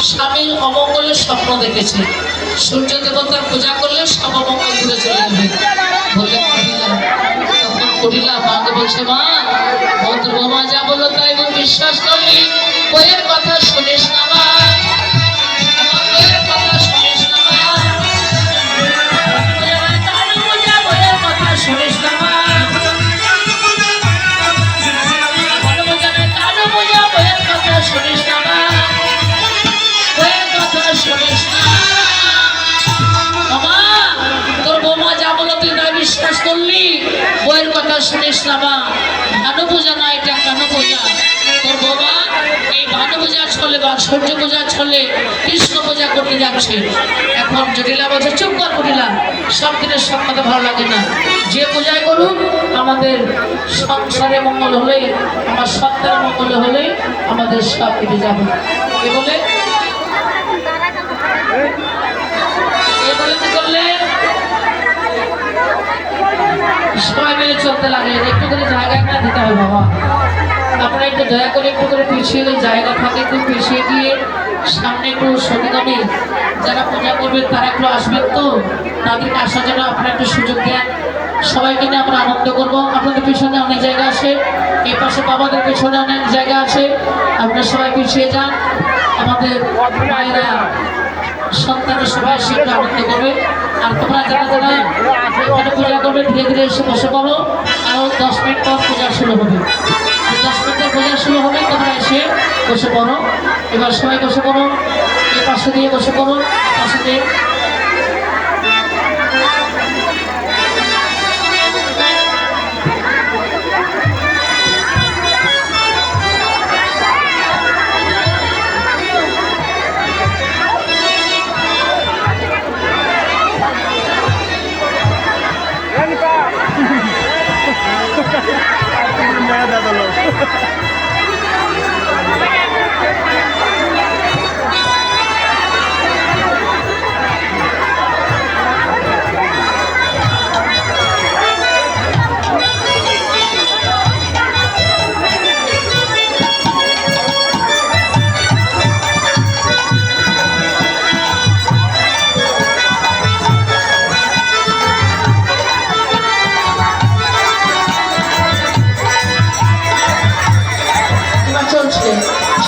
স্বামীর অমঙ্গলের স্বপ্ন দেখেছে, সূর্য দেবতার পূজা করলে সব অমঙ্গল দূরে চলে যাবে। বলে তখন করিলা মাকে বলছে, মা তোর বৌমা যা বললো তাই বিশ্বাস করলি, বইয়ের কথা শুনিস না মা, বইয়ের কথা শুনিস না মা, বইয়ের কথা শুনিস না মা, বইয়ের কথা শুনিস না মা, বইয়ের কথা শুনিস না। মামা তোর বৌমা যা বলো তুই তাই বিশ্বাস করলি, বইয়ের কথা শুনিস না মা। ভানু পূজা না, এটা কেন পূজা? তোর বৌমা এই ভানু পূজার ছলে বা সূর্য পূজার ছলে কৃষ্ণ পূজা করতে যাচ্ছে। এখন জটিলা বলছে, চুপ কর জটিলা, সব দিনের সব কথা ভালো লাগে না, যে পূজায় করুক আমাদের সংসারে মঙ্গল হলে, আমার সন্তানের মঙ্গল হলে আমাদের সব কেটে যাবে। এ বলে কি করলে সবাই মিলে চলতে লাগে। একটু করে জায়গা না দিতে হয় বাবা, আপনারা একটু দয়া করে একটু করে পিছিয়ে জায়গা থাকে, একটু পিছিয়ে গিয়ে সামনে একটু সতীগণে যারা পূজা করবেন তারা একটু আসবেন, তো তাদেরকে আসার জন্য আপনারা একটু সুযোগ দেন। সবাইকে নিয়ে আমরা আনন্দ করবো। আপনাদের পিছনে অনেক জায়গা আছে, এই পাশে বাবাদের পিছনে অনেক জায়গা আছে, আপনারা সবাই পিছিয়ে যান। আমাদের মায়েরা সন্তানের সবাই এসে একটু আনন্দ করবে। আর তোমরা যারা যারা এখানে পূজা করবে ধীরে ধীরে এসে বসে পড়ো, আরও 10 মিনিট পর পূজা শুরু হবে। 10 মিনিটের পূজা শুরু হবে, তোমরা এসে বসে পড়ো। এবার সবাই বসে পড়ো, এই পাশে দিয়ে বসে পড়ো, পাশে দিয়ে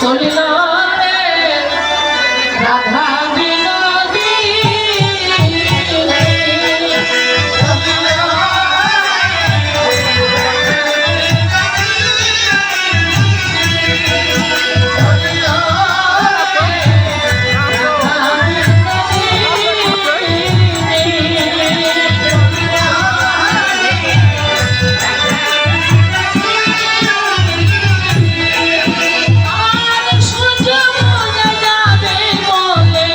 চলিল রে রাধা বিনোদী, সূর্য পূজা যাবে বলে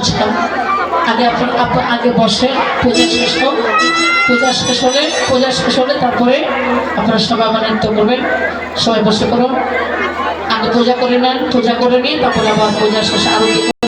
আচ্ছা, আগে আগে বসে পূজা শেষ হোক। পূজা শেষ হলে তারপরে আপনারা সবাই আবার নৃত্য করবেন। সবাই বসে করুন, আগে পূজা করে নেন, পূজা করে নিয়ে তারপরে আবার পূজা শেষে আরতি